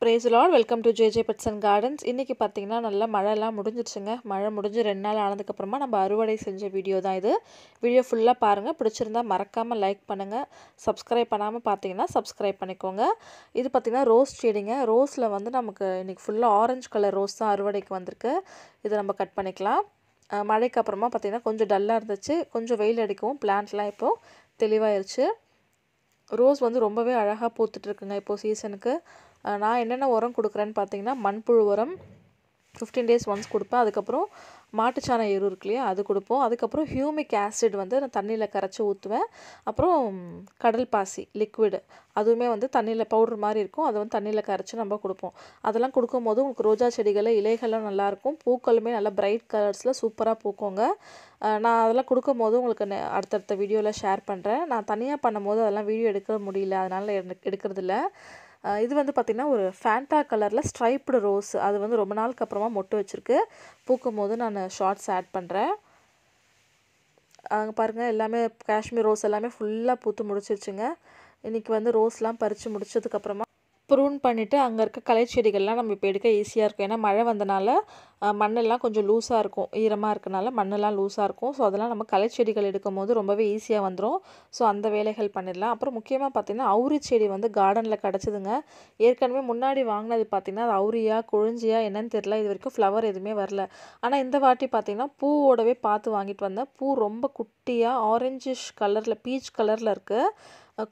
Price lord welcome to JJ pets and gardens. இன்றைக்கி பார்த்தீங்கன்னா நல்லா மழைலாம் முடிஞ்சிருச்சுங்க. மழை முடிஞ்சு 2 நாள் ஆனதுக்கப்புறமா நம்ம அறுவடை செஞ்ச வீடியோ தான் இது. வீடியோ ஃபுல்லாக பாருங்கள். பிடிச்சிருந்தா மறக்காமல் லைக் பண்ணுங்கள். சப்ஸ்கிரைப் பண்ணாமல் பார்த்தீங்கன்னா சப்ஸ்கிரைப் பண்ணிக்கோங்க. இது பார்த்திங்கன்னா ரோஸ் செடிங்க. ரோஸில் வந்து நமக்கு இன்றைக்கி ஃபுல்லாக ஆரஞ்சு கலர் ரோஸ் தான் அறுவடைக்கு வந்திருக்கு. இதை நம்ம கட் பண்ணிக்கலாம். மழைக்கு அப்புறமா பார்த்திங்கன்னா கொஞ்சம் டல்லாக இருந்துச்சு. கொஞ்சம் வெயில் அடிக்கவும் பிளான்ட்லாம் இப்போது தெளிவாயிருச்சு. ரோஸ் வந்து ரொம்பவே அழகாக பூத்துட்ருக்குங்க இப்போது சீசனுக்கு. நான் என்னென்ன உரம் கொடுக்குறேன்னு பார்த்தீங்கன்னா மண்புழு உரம் 15 days ஒன்ஸ் கொடுப்பேன். அதுக்கப்புறம் மாட்டுச்சாண எரு இருக்கு இல்லையா, அது கொடுப்போம். அதுக்கப்புறம் ஹியூமிக் ஆசிட் வந்து நான் தண்ணியில் கரைச்சி ஊற்றுவேன். அப்புறம் கடல் பாசி லிக்விடு அதுவுமே வந்து தண்ணியில் பவுடர் மாதிரி இருக்கும். அதை வந்து தண்ணியில் கரைச்சி நம்ம கொடுப்போம். அதெல்லாம் கொடுக்கும்போது உங்களுக்கு ரோஜா செடிகளில் இலைகள்லாம் நல்லாயிருக்கும். பூக்களுமே நல்லா பிரைட் கலர்ஸில் சூப்பராக பூக்குங்க. நான் அதெல்லாம் கொடுக்கும்போது உங்களுக்கு அடுத்தடுத்த வீடியோவில் ஷேர் பண்ணுறேன். நான் தனியாக பண்ணும்போது அதெல்லாம் வீடியோ எடுக்க முடியல, அதனால் எடுக்கிறதில்ல. இது வந்து பார்த்திங்கன்னா ஒரு ஃபேண்டா கலரில் ஸ்ட்ரைப்டு ரோஸ். அது வந்து ரொம்ப நாளுக்கு அப்புறமா மொட்டு வச்சுருக்கு. பூக்கும் போது நான் ஷார்ட்ஸ் ஆட் பண்ணுறேன். அங்கே பாருங்கள், எல்லாமே காஷ்மீர் ரோஸ் எல்லாமே ஃபுல்லாக பூத்து முடிச்சிருச்சுங்க. இன்றைக்கி வந்து ரோஸ்லாம் பறித்து முடிச்சதுக்கப்புறமா ப்ரூன் பண்ணிவிட்டு அங்கே இருக்க களை செடிகள்லாம் நம்ம இப்போ எடுக்க ஈஸியாக இருக்கும். ஏன்னா மழை வந்தனால மண்ணெல்லாம் கொஞ்சம் லூஸாக இருக்கும். ஈரமாக இருக்கனால மண்ணெல்லாம் லூஸாக இருக்கும். ஸோ அதெல்லாம் நம்ம களை செடிகள் எடுக்கும் போது ரொம்பவே ஈஸியாக வந்துடும். ஸோ அந்த வேலைகள் பண்ணிடலாம். அப்புறம் முக்கியமாக பார்த்திங்கன்னா அவுரி செடி வந்து கார்டனில் கிடச்சிதுங்க. ஏற்கனவே முன்னாடி வாங்கினது பார்த்திங்கன்னா அது அவுரியா கொழிஞ்சியா என்னன்னு தெரியல. இது வரைக்கும் ஃப்ளவர் எதுவுமே வரல. ஆனால் இந்த வாட்டி பார்த்திங்கன்னா பூவோடவே பார்த்து வாங்கிட்டு வந்தேன். பூ ரொம்ப குட்டியாக ஆரஞ்சிஷ் கலரில் பீச் கலரில் இருக்குது.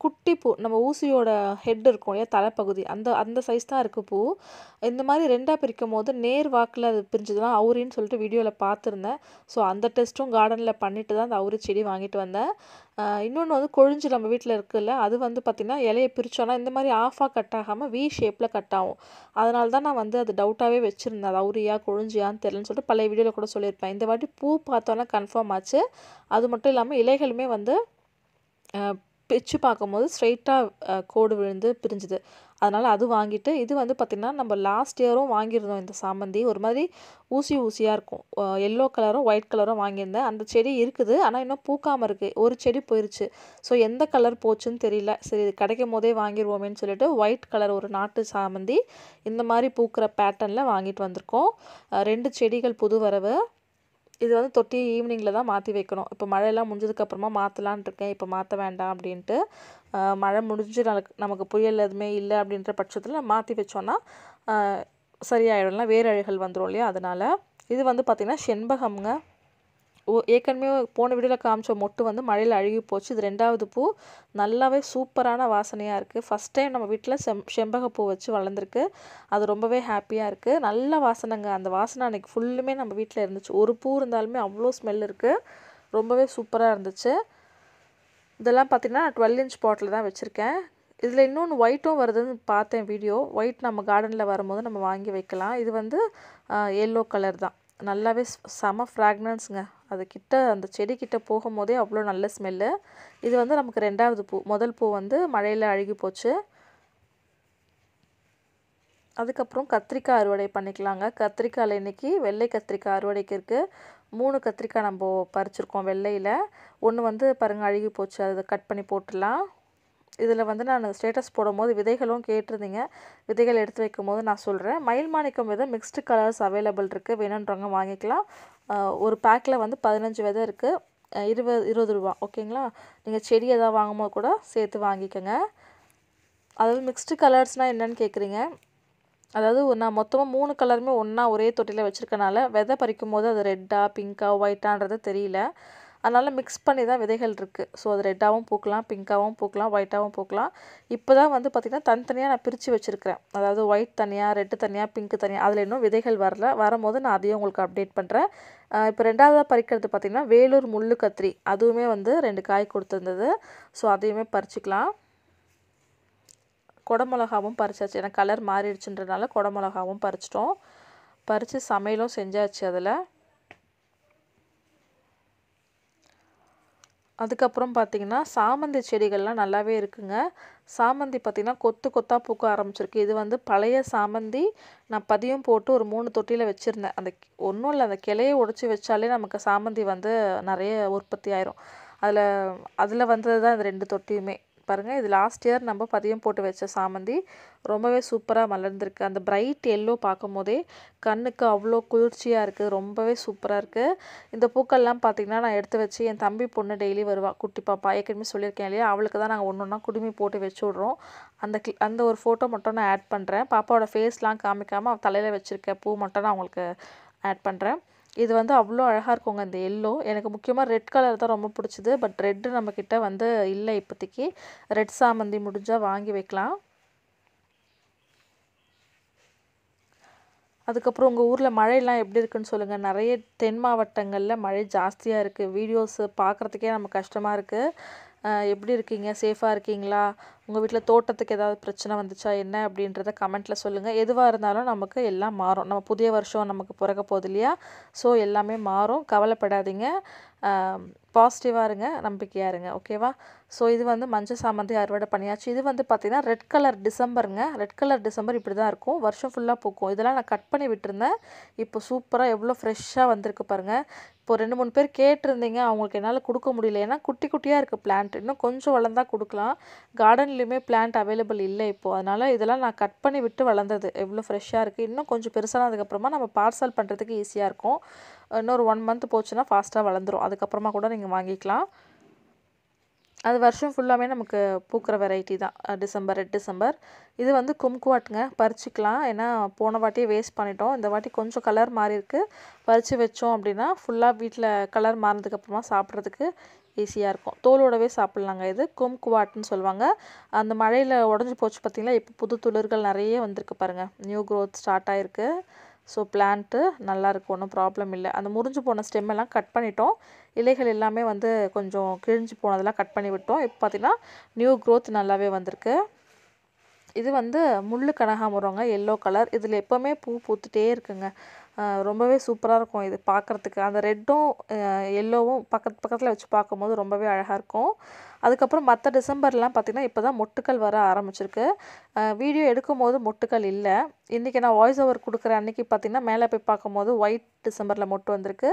குட்டி பூ, நம்ம ஊசியோட ஹெட் இருக்கும் இல்லையா, தலைப்பகுதி அந்த சைஸ் தான் இருக்குது பூ. இந்த மாதிரி 2ஆக பிரிக்கும் போது நேர் வாக்கில் அது பிரிஞ்சதுலாம் அவுரின்னு சொல்லிட்டு வீடியோவில் பார்த்துருந்தேன். ஸோ அந்த டெஸ்ட்டும் கார்டனில் பண்ணிட்டு தான் அந்த அவுரி செடி வாங்கிட்டு வந்தேன். இன்னொன்று வந்து கொழிஞ்சு நம்ம வீட்டில் இருக்குல்ல, அது வந்து பார்த்திங்கன்னா இலையை பிரித்தோன்னா இந்த மாதிரி ஆஃபாக கட் ஆகாமல் வி ஷேப்பில் கட் ஆகும். அதனால தான் நான் வந்து அது டவுட்டாகவே வச்சுருந்தேன். அது அவுரியா கொழிஞ்சியான்னு தெரியலன்னு சொல்லிட்டு பழைய வீடியோவில் கூட சொல்லியிருப்பேன். இந்த வாட்டி பூ பார்த்தோன்னா கன்ஃபார்ம் ஆச்சு. அது மட்டும் இல்லாமல் இலைகளுமே வந்து பிச்சு பார்க்கும்போது ஸ்ட்ரெயிட்டாக கோடு விழுந்து பிரிஞ்சுது. அதனால் அது வாங்கிட்டு, இது வந்து பார்த்திங்கன்னா நம்ம லாஸ்ட் இயரும் வாங்கியிருந்தோம். இந்த சாமந்தி ஒரு மாதிரி ஊசியாக இருக்கும். எல்லோ கலரும் ஒயிட் கலரும் வாங்கியிருந்தேன். அந்த செடி இருக்குது, ஆனால் இன்னும் பூக்காமல் இருக்குது. ஒரு செடி போயிடுச்சு. ஸோ எந்த கலர் போச்சுன்னு தெரியல. சரி, இது கிடைக்கும் போதே வாங்கிடுவோமேன்னு சொல்லிட்டு ஒயிட் கலர் ஒரு நாட்டு சாமந்தி இந்த மாதிரி பூக்கிற பேட்டர்னில் வாங்கிட்டு வந்திருக்கோம். 2 செடிகள் புது வரவு. இது வந்து தொட்டி ஈவினிங்கில் தான் மாற்றி வைக்கணும். இப்போ மழையெல்லாம் முடிஞ்சதுக்கப்புறமா மாற்றலான் இருக்கேன். இப்போ மாற்ற வேண்டாம் அப்படின்ட்டு. மழை முடிஞ்சு நமக்கு புயல் எதுவுமே இல்லை அப்படின்ற பட்சத்தில் மாற்றி வச்சோன்னா சரியாயிடும்லாம், வேரழுகள் வந்துடும் இல்லையா, அதனால். இது வந்து பார்த்திங்கன்னா செண்பகம்ங்க. ஏற்கனவே போன வீடியோவில் காமிச்ச மொட்டு வந்து மழையில் அழுகி போச்சு. இது 2வது பூ. நல்லாவே சூப்பரான வாசனையாக இருக்குது. ஃபஸ்ட் டைம் நம்ம வீட்டில் செம்பகப்பூ வச்சு வளர்ந்துருக்கு. அது ரொம்பவே ஹாப்பியாக இருக்குது. நல்ல வாசனைங்க. அந்த வாசனை அன்றைக்கி ஃபுல்லுமே நம்ம வீட்டில் இருந்துச்சு. ஒரு பூ இருந்தாலுமே அவ்வளோ ஸ்மெல் இருக்குது. ரொம்பவே சூப்பராக இருந்துச்சு. இதெல்லாம் பார்த்திங்கன்னா 12 inch பாட்டில் தான் வச்சுருக்கேன். இதில் இன்னொன்று ஒயிட்டும் வருதுன்னு பார்த்தேன் வீடியோ. ஒயிட் நம்ம கார்டனில் வரும்போது நம்ம வாங்கி வைக்கலாம். இது வந்து எல்லோ கலர் தான். நல்லாவே செம ஃப்ராக்னன்ஸுங்க. அது கிட்ட அந்த செடிக்கிட்ட போகும்போதே அவ்வளோ நல்ல ஸ்மெல்லு. இது வந்து நமக்கு 2வது பூ. முதல் பூ வந்து மழையில் அழுகி போச்சு. அதுக்கப்புறம் கத்திரிக்காய் அறுவடை பண்ணிக்கலாங்க. கத்திரிக்காயில் இன்றைக்கி வெள்ளை கத்திரிக்காய் அறுவடைக்கு இருக்குது. 3 கத்திரிக்காய் நம்ம பறிச்சிருக்கோம் வெள்ளையில். ஒன்று வந்து பாருங்கள் அழுகி போச்சு. அதை கட் பண்ணி போட்டுடலாம். இதில் வந்து நான் ஸ்டேட்டஸ் போடும்போது விதைகளும் கேட்டிருந்தீங்க. விதைகள் எடுத்து வைக்கும்போது நான் சொல்கிறேன். மயில் மாணிக்கம் விதை மிக்ஸ்டு கலர்ஸ் அவைலபிள் இருக்குது. வேணுன்றவங்க வாங்கிக்கலாம். ஒரு பேக்கில் வந்து 15 விதை இருக்குது. 20 ரூபா. ஓகேங்களா. நீங்கள் செடி எதாவது வாங்கும்போது கூட சேர்த்து வாங்கிக்கோங்க. அதாவது மிக்ஸ்டு கலர்ஸ்னால் என்னென்னு கேட்குறீங்க. அதாவது நான் மொத்தமாக 3 கலருமே ஒன்றா ஒரே தொட்டியில் வச்சுருக்கனால விதை பறிக்கும் போது அது ரெட்டா பிங்க்கா ஒயிட்டான்றது தெரியல. அதனால் மிக்ஸ் பண்ணி தான் விதைகள் இருக்குது. ஸோ அது ரெட்டாகவும் பூக்கலாம், பிங்க்காகவும் பூக்கலாம், ஒயிட்டாகவும் பூக்கலாம். இப்போ தான் வந்து பார்த்திங்கன்னா தனித்தனியாக நான் பிரித்து வச்சுருக்கிறேன். அதாவது ஒயிட் தனியாக, ரெட்டு தனியாக, பிங்க்கு தனியாக. அதில் இன்னும் விதைகள் வரல. வரும்போது நான் அதையும் உங்களுக்கு அப்டேட் பண்ணுறேன். இப்போ 2வதாக பறிக்கிறது பார்த்திங்கன்னா வேலூர் முள்ளு கத்திரி. அதுவுமே வந்து 2 காய் கொடுத்துருந்தது. ஸோ அதையுமே பறிச்சிக்கலாம். குடமிளகாவும் பறிச்சாச்சு. ஏன்னா கலர் மாறிடுச்சுன்றனால குடமிளகாவும் பறிச்சிட்டோம். பறித்து சமையலும் செஞ்சாச்சு அதில். அதுக்கப்புறம் பார்த்திங்கன்னா சாமந்தி செடிகள்லாம் நல்லாவே இருக்குங்க. சாமந்தி பார்த்திங்கன்னா கொத்து கொத்தாக பூக்க ஆரம்பிச்சிருக்கு. இது வந்து பழைய சாமந்தி. நான் பதியம் போட்டு ஒரு 3 தொட்டியில் வச்சுருந்தேன். அந்த ஒன்றும் இல்லை, அந்த கிளையை உடச்சி வச்சாலே நமக்கு சாமந்தி வந்து நிறைய உற்பத்தி ஆயிரும். அதில் வந்தது தான் இந்த 2 தொட்டியுமே. பாருங்கள். இது லாஸ்ட் இயர் நம்ம பதியம் போட்டு வச்ச சாமந்தி. ரொம்பவே சூப்பராக மலர்ந்துருக்கு. அந்த பிரைட் எல்லோ பார்க்கும்போதே கண்ணுக்கு அவ்வளோ குளிர்ச்சியாக இருக்குது. ரொம்பவே சூப்பராக இருக்குது. இந்த பூக்கள்லாம் பார்த்திங்கன்னா நான் எடுத்து வச்சு என் தம்பி பொண்ணு டெய்லி வருவாள், குட்டி பாப்பா. ஏற்கனவே சொல்லியிருக்கேன் இல்லையா, அவளுக்கு தான் நாங்கள் ஒன்று ஒன்றா குடுமி போட்டு வச்சு விட்றோம். அந்த ஒரு ஃபோட்டோ மட்டும் நான் ஆட் பண்ணுறேன். பாப்பாவோட ஃபேஸ்லாம் காமிக்காமல் அவள் தலையில் வச்சுருக்க பூ மட்டும் நான் அவங்களுக்கு ஆட் பண்ணுறேன். இது வந்து அவ்வளோ அழகாக இருக்குங்க இந்த எல்லோ. எனக்கு முக்கியமாக ரெட் கலர் தான் ரொம்ப பிடிச்சிது. பட் ரெட்டு நம்மக்கிட்ட வந்து இல்லை இப்போதைக்கு. ரெட் சாமந்தி முடிஞ்சால் வாங்கி வைக்கலாம். அதுக்கப்புறம் உங்கள் ஊரில் மழையெல்லாம் எப்படி இருக்குன்னு சொல்லுங்கள். நிறைய தென் மாவட்டங்களில் மழை ஜாஸ்தியாக இருக்குது. வீடியோஸு பார்க்குறதுக்கே நமக்கு கஷ்டமாக இருக்குது. எப்படி இருக்கீங்க? சேஃபாக இருக்கீங்களா? உங்கள் வீட்டில் தோட்டத்துக்கு ஏதாவது பிரச்சனை வந்துச்சா என்ன அப்படின்றத கமெண்ட்டில் சொல்லுங்கள். எதுவாக இருந்தாலும் நமக்கு எல்லாம் மாறும். நம்ம புதிய வருஷம் நமக்கு பிறக்க போகுது இல்லையா? ஸோ எல்லாமே மாறும். கவலைப்படாதீங்க. பாசிட்டிவாக இருங்க, நம்பிக்கையாக இருங்க. ஓகேவா? ஸோ இது வந்து மஞ்சள் சாமந்தி அறுவடை பண்ணியாச்சு. இது வந்து பார்த்திங்கன்னா ரெட் கலர் டிசம்பருங்க. ரெட் கலர் டிசம்பர் இப்படி தான் இருக்கும். வருஷம் ஃபுல்லாக பூக்கும். இதெல்லாம் நான் கட் பண்ணி விட்டுருந்தேன். இப்போ சூப்பராக எவ்வளோ ஃப்ரெஷ்ஷாக வந்திருக்கு பாருங்கள். இப்போ 2-3 பேர் கேட்டிருந்தீங்க. அவங்களுக்கு என்னால் கொடுக்க முடியல. ஏன்னா குட்டி குட்டியாக இருக்குது பிளான்ட். இன்னும் கொஞ்சம் வளர்ந்தா கொடுக்கலாம். கார்டன்லேயுமே பிளான்ட் அவைலபிள் இல்லை இப்போது. அதனால் இதெல்லாம் நான் கட் பண்ணி விட்டு வளர்ந்தது. எவ்வளோ ஃப்ரெஷ்ஷாக இருக்குது. இன்னும் கொஞ்சம் பெருசானதுக்கப்புறமா நம்ம பார்சல் பண்ணுறதுக்கு ஈஸியாக இருக்கும். இன்னொரு 1 மந்த் போச்சுன்னா ஃபாஸ்ட்டாக வளர்ந்துடும். அதுக்கப்புறமா கூட நீங்கள் வாங்கிக்கலாம். அது வருஷம் ஃபுல்லாமே நமக்கு பூக்கிற வெரைட்டி தான். Red December. இது வந்து கும்குவாட்டுங்க. பறிச்சிக்கலாம். ஏன்னா போன வாட்டியே வேஸ்ட் பண்ணிட்டோம். இந்த வாட்டி கொஞ்சம் கலர் மாறி இருக்குது. பறித்து வச்சோம் அப்படின்னா ஃபுல்லாக வீட்டில் கலர் மாறினதுக்கப்புறமா சாப்பிட்றதுக்கு ஈஸியாக இருக்கும். தோலோடவே சாப்பிட்லாங்க. இது கும்குவாட்டுன்னு சொல்லுவாங்க. அந்த மழையில் உடஞ்சி போச்சு பார்த்திங்களா, இப்போ புது துளிர்கள் நிறைய வந்திருக்கு பாருங்கள். நியூ க்ரோத் ஸ்டார்ட் ஆகிருக்கு. ஸோ பிளான்ட்டு நல்லாயிருக்கு, ஒன்றும் ப்ராப்ளம் இல்லை. அந்த முறிஞ்சு போன ஸ்டெம்மெல்லாம் கட் பண்ணிட்டோம். இலைகள் எல்லாமே வந்து கொஞ்சம் கிழிஞ்சு போனதெல்லாம் கட் பண்ணி விட்டோம். இப்போ பார்த்திங்கன்னா நியூ க்ரோத் நல்லாவே வந்திருக்கு. இது வந்து முள்ளு கனகாமரங்க, எல்லோ கலர். இதில் எப்போவுமே பூ பூத்துட்டே இருக்குங்க. ரொம்பவே சூப்பராக இருக்கும் இது பார்க்குறதுக்கு. அந்த ரெட்டும் எல்லோவும் பக்கத்தில் வச்சு பார்க்கும்போது ரொம்பவே அழகாக இருக்கும். அதுக்கப்புறம் மற்ற டிசம்பர்லாம் பார்த்திங்கன்னா இப்போ தான் மொட்டுக்கள் வர ஆரம்பிச்சிருக்கு. வீடியோ எடுக்கும்போது மொட்டுக்கள் இல்லை. இன்றைக்கி நான் வாய்ஸ் ஓவர் கொடுக்குற அன்றைக்கி பார்த்திங்கன்னா மேலே போய் பார்க்கும்போது ஒயிட் டிசம்பரில் மொட்டு வந்திருக்கு.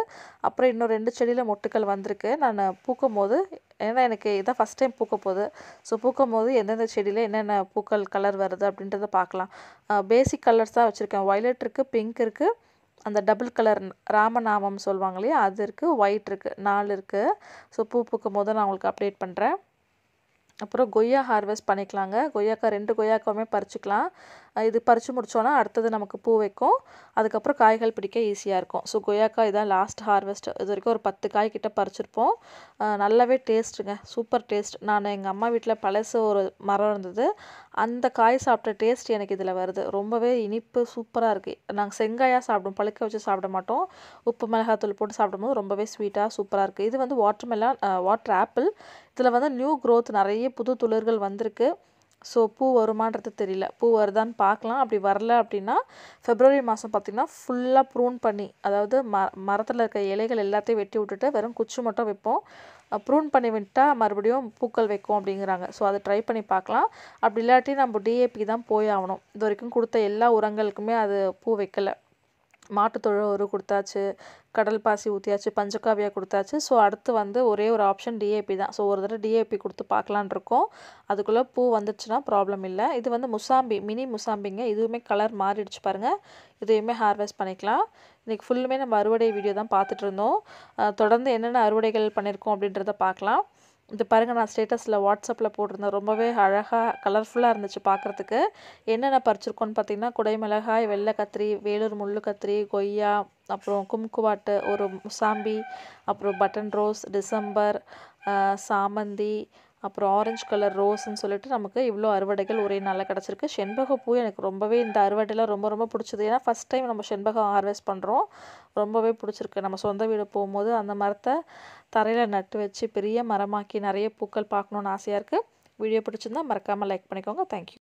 அப்புறம் இன்னும் 2 செடியில் மொட்டுக்கள் வந்திருக்கு. நான் பூக்கும்போது, ஏன்னா எனக்கு இதான் ஃபஸ்ட் டைம் பூக்க போகுது. ஸோ பூக்கும்போது எந்தெந்த செடியில் என்னென்ன பூக்கள் கலர் வருது அப்படின்றத பார்க்கலாம். பேசிக் கலர்ஸ் தான் வச்சுருக்கேன். வயலட் இருக்குது, பிங்க் இருக்குது, அந்த டபுள் கலர் ராமநாமம் சொல்லுவாங்க இல்லையா, அது இருக்குது, ஒயிட் இருக்குது, 4 இருக்குது. ஸோ பூ பூக்கும் போது நான் உங்களுக்கு அப்டேட் பண்ணுறேன். அப்புறம் கொய்யா ஹார்வெஸ்ட் பண்ணிக்கலாங்க. கொய்யாக்காய் 2 கொய்யாக்காவுமே பறிச்சுக்கலாம். இது பறித்து முடித்தோன்னா அடுத்தது நமக்கு பூ வைக்கும். அதுக்கப்புறம் காய்கள் பிடிக்க ஈஸியாக இருக்கும். ஸோ கொய்யாக்காய் இதான் லாஸ்ட் ஹார்வெஸ்ட். இது வரைக்கும் ஒரு 10 காய் கிட்ட பறிச்சிருப்போம். நல்லாவே டேஸ்ட்டுங்க, சூப்பர் டேஸ்ட். நான் எங்கள் அம்மா வீட்டில் பழசு ஒரு மரம் இருந்தது. அந்த காய் சாப்பிட்ட டேஸ்ட் எனக்கு இதில் வருது. ரொம்பவே இனிப்பு சூப்பராக இருக்குது. நாங்கள் செங்காயாக சாப்பிடுவோம், பழுக்க வச்சு சாப்பிட மாட்டோம். உப்பு மிளகாத்தூள் போட்டு சாப்பிடும்போது ரொம்பவே ஸ்வீட்டாக சூப்பராக இருக்குது. இது வந்து வாட்டர் ஆப்பிள். இதில் வந்து நியூ க்ரோத் நிறைய புது துளிர்கள் வந்திருக்கு. ஸோ பூ வருமானது தெரியல. பூ வருதான்னு பார்க்கலாம். அப்படி வரல அப்படின்னா February மாதம் பார்த்திங்கன்னா ஃபுல்லாக ப்ரூன் பண்ணி, அதாவது மரத்தில் இருக்க இலைகள் எல்லாத்தையும் வெட்டி விட்டுட்டு வெறும் குச்சி மட்டும் வைப்போம். ப்ரூன் பண்ணி விட்டால் மறுபடியும் பூக்கள் வைக்கும் அப்படிங்கிறாங்க. ஸோ அதை ட்ரை பண்ணி பார்க்கலாம். அப்படி இல்லாட்டி நம்ம DAP தான் போய் ஆகணும். இது வரைக்கும் கொடுத்த எல்லா உரங்களுக்குமே அது பூ வைக்கலை. மாட்டுத்தொழு உரு கொடுத்தாச்சு, கடல் பாசி ஊற்றியாச்சு, பஞ்சகாவியா கொடுத்தாச்சு. ஸோ அடுத்து வந்து ஒரே ஒரு ஆப்ஷன் DAP தான். ஸோ ஒரு தடவை DAP கொடுத்து பார்க்கலான் இருக்கோம். அதுக்குள்ளே பூ வந்துச்சுன்னா ப்ராப்ளம் இல்லை. இது வந்து முசாம்பி, மினி முசாம்பிங்க. இதுவுமே கலர் மாறிடுச்சு பாருங்கள். இதையுமே ஹார்வெஸ்ட் பண்ணிக்கலாம். இன்றைக்கி ஃபுல்லுமே நம்ம அறுவடை வீடியோ தான் பார்த்துட்டு இருந்தோம். தொடர்ந்து என்னென்ன அறுவடைகள் பண்ணியிருக்கோம் அப்படின்றத பார்க்கலாம். இது பாருங்கள், நான் ஸ்டேட்டஸில் வாட்ஸ்அப்பில் போட்டிருந்தேன். ரொம்பவே அழகாக கலர்ஃபுல்லாக இருந்துச்சு பார்க்குறதுக்கு. என்னென்ன பறிச்சிருக்கோன்னு பார்த்தீங்கன்னா, குடைமிளகாய், வெள்ளை கத்திரி, வேலூர் முள்ளு கத்திரி, கொய்யா, அப்புறம் கும்குவாட்டு, ஒரு முசாம்பி, அப்புறம் பட்டன் ரோஸ், டிசம்பர், சாமந்தி, அப்புறம் ஆரஞ்சு கலர் ரோஸ்ன்னு சொல்லிட்டு நமக்கு இவ்வளோ அறுவடைகள் ஒரே நாளில் கிடச்சிருக்கு. செண்பகப்பூ எனக்கு ரொம்பவே இந்த அறுவடையில் ரொம்ப ரொம்ப பிடிச்சது. ஏன்னா ஃபஸ்ட் டைம் நம்ம செண்பகம் ஹார்வெஸ்ட் பண்ணுறோம். ரொம்பவே பிடிச்சிருக்கு. நம்ம சொந்த வீடு போகும்போது அந்த மரத்தை தரையில் நட்டு வச்சு பெரிய மரமாக்கி நிறைய பூக்கள் பார்க்கணுன்னு ஆசையாக இருக்குது. வீடியோ பிடிச்சிருந்தா மறக்காமல் லைக் பண்ணிக்கோங்க. தேங்க்யூ.